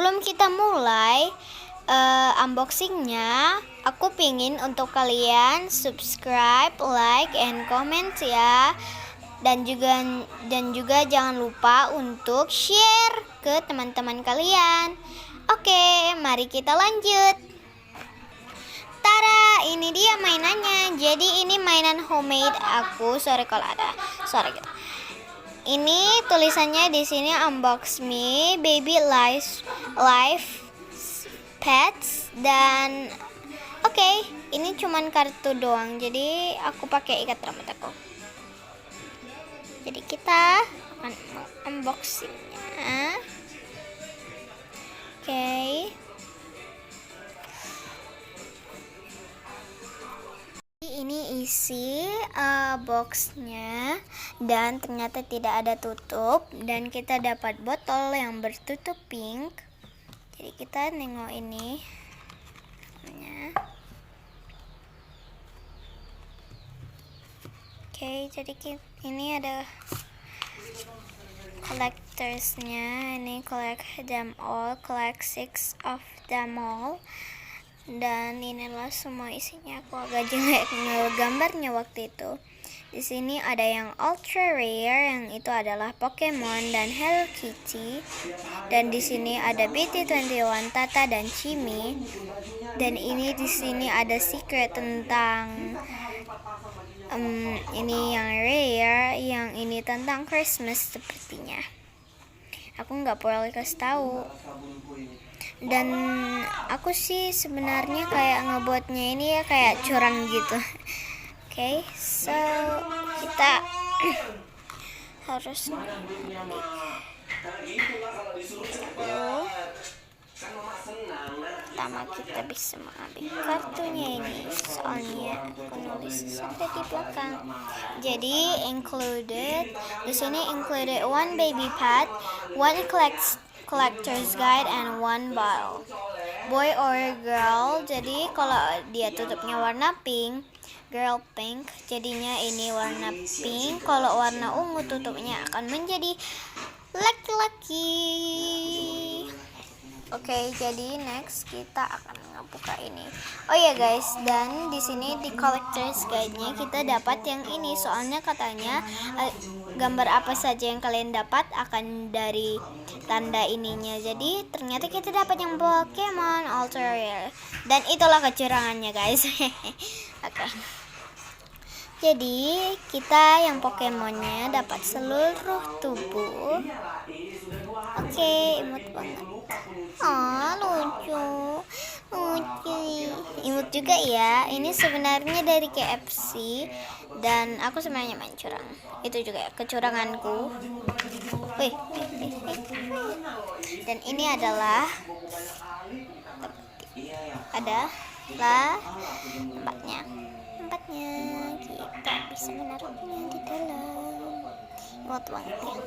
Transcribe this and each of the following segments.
sebelum kita mulai unboxingnya, aku pingin untuk kalian subscribe, like, and comment ya. Dan juga jangan lupa untuk share ke teman-teman kalian. Oke, mari kita lanjut. Tara, ini dia mainannya. Jadi ini mainan homemade aku. Sorry kalau ada suara gitu. Ini tulisannya di sini, unbox me baby life pets. Dan oke, ini cuman kartu doang. Jadi aku pakai ikat rambut aku. Jadi kita akan unboxingnya. Oke. Ini isi boxnya, dan ternyata tidak ada tutup, dan kita dapat botol yang bertutup pink. Jadi kita nengok ini. Oke, jadi ini ada collectorsnya. Ini collect them all, collect 6 of them all. Dan inilah semua isinya. Aku agak jelek ngegambarnya waktu itu. Di sini ada yang ultra rare, yang itu adalah Pokemon dan Hello Kitty. Dan di sini ada BT21, Tata dan Chimi. Dan ini di sini ada secret tentang ini yang rare, yang ini tentang Christmas sepertinya. Aku nggak boleh kasih tahu. Dan aku sih sebenarnya kayak ngebuatnya ini ya kayak curang gitu. Oke, so kita harus pertama kita bisa mengambil kartunya ini, soalnya aku nulis sampai di belakang. Jadi included di sini, included one baby pad, one collector's guide, and one bottle. Boy or girl, jadi kalau dia tutupnya warna pink, girl pink, jadinya ini warna pink. Kalau warna ungu tutupnya akan menjadi laki-laki. Oke, jadi next kita akan ngebuka ini. Oh ya guys, dan di sini di collector's guide-nya kita dapat yang ini, soalnya katanya gambar apa saja yang kalian dapat akan dari tanda ininya. Jadi ternyata kita dapat yang Pokemon ultra rare, dan itulah kecurangannya guys. Oke. Jadi kita yang Pokemonnya dapat seluruh tubuh. Oke, imut banget. Lucu. Imut juga ya. Ini sebenarnya dari KFC, dan aku sebenarnya main curang. Itu juga kecuranganku. Dan ini adalah tempatnya kita bisa menaruhnya di dalam. Imut banget ya.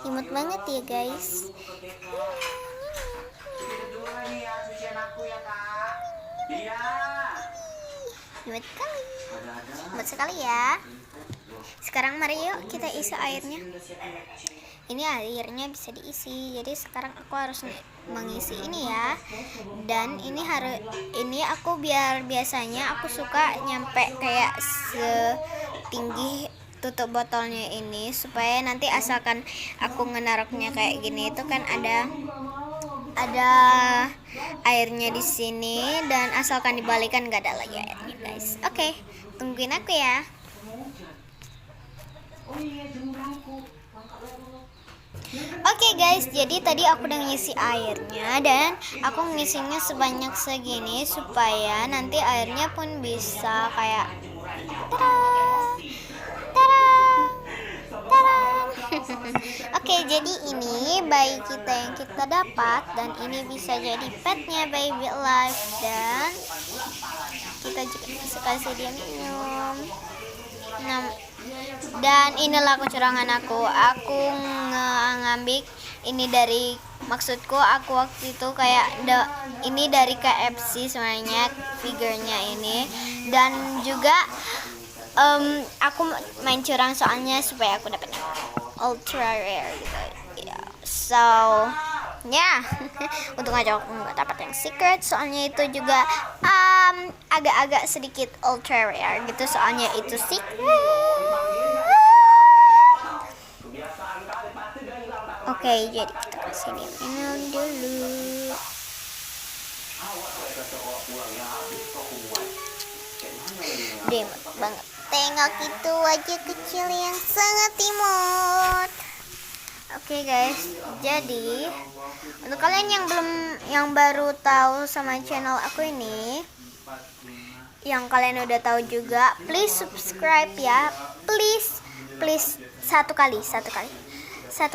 Imut banget ya guys. Imut sekali ya. Sekarang mari yuk kita isi airnya. Ini airnya bisa diisi. Jadi sekarang aku harus mengisi ini ya. Dan ini aku biasanya aku suka nyampe kayak setinggi tutup botolnya ini, supaya nanti asalkan aku ngenaruhnya kayak gini itu kan ada airnya di sini, dan asalkan dibalikan gak ada lagi airnya guys. Oke, tungguin aku ya. Oke guys, jadi tadi aku udah ngisi airnya, dan aku ngisinya sebanyak segini supaya nanti airnya pun bisa kayak Oke, jadi ini bayi kita yang kita dapat, dan ini bisa jadi petnya baby life, dan kita juga bisa kasih dia minum. Dan inilah kecurangan aku ngambil ini dari, maksudku aku waktu itu kayak ini dari KFC sebenarnya figurnya ini, dan juga Aku main curang soalnya supaya aku dapat ultra rare gitu ya. So ya, untung aja aku nggak dapat yang secret, soalnya itu juga agak-agak sedikit ultra rare gitu, soalnya itu secret. Oke, jadi kita kesini minum dulu. Demot banget. Tengok itu wajah kecil yang sangat imut. Oke guys, jadi untuk kalian yang baru tahu sama channel aku ini, yang kalian udah tahu juga, please subscribe ya, please satu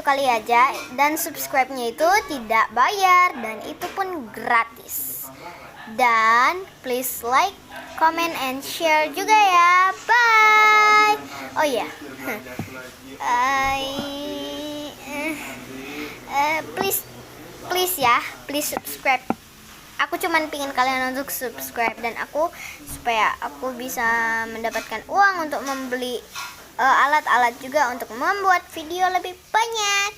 kali aja, dan subscribe-nya itu tidak bayar dan itu pun gratis. Dan please like, comment, and share juga ya. Bye. Oh iya. Please subscribe. Aku cuman pingin kalian untuk subscribe, dan supaya aku bisa mendapatkan uang untuk membeli alat-alat juga untuk membuat video lebih banyak.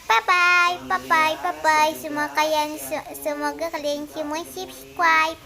Bye bye. Semoga kalian semua subscribe.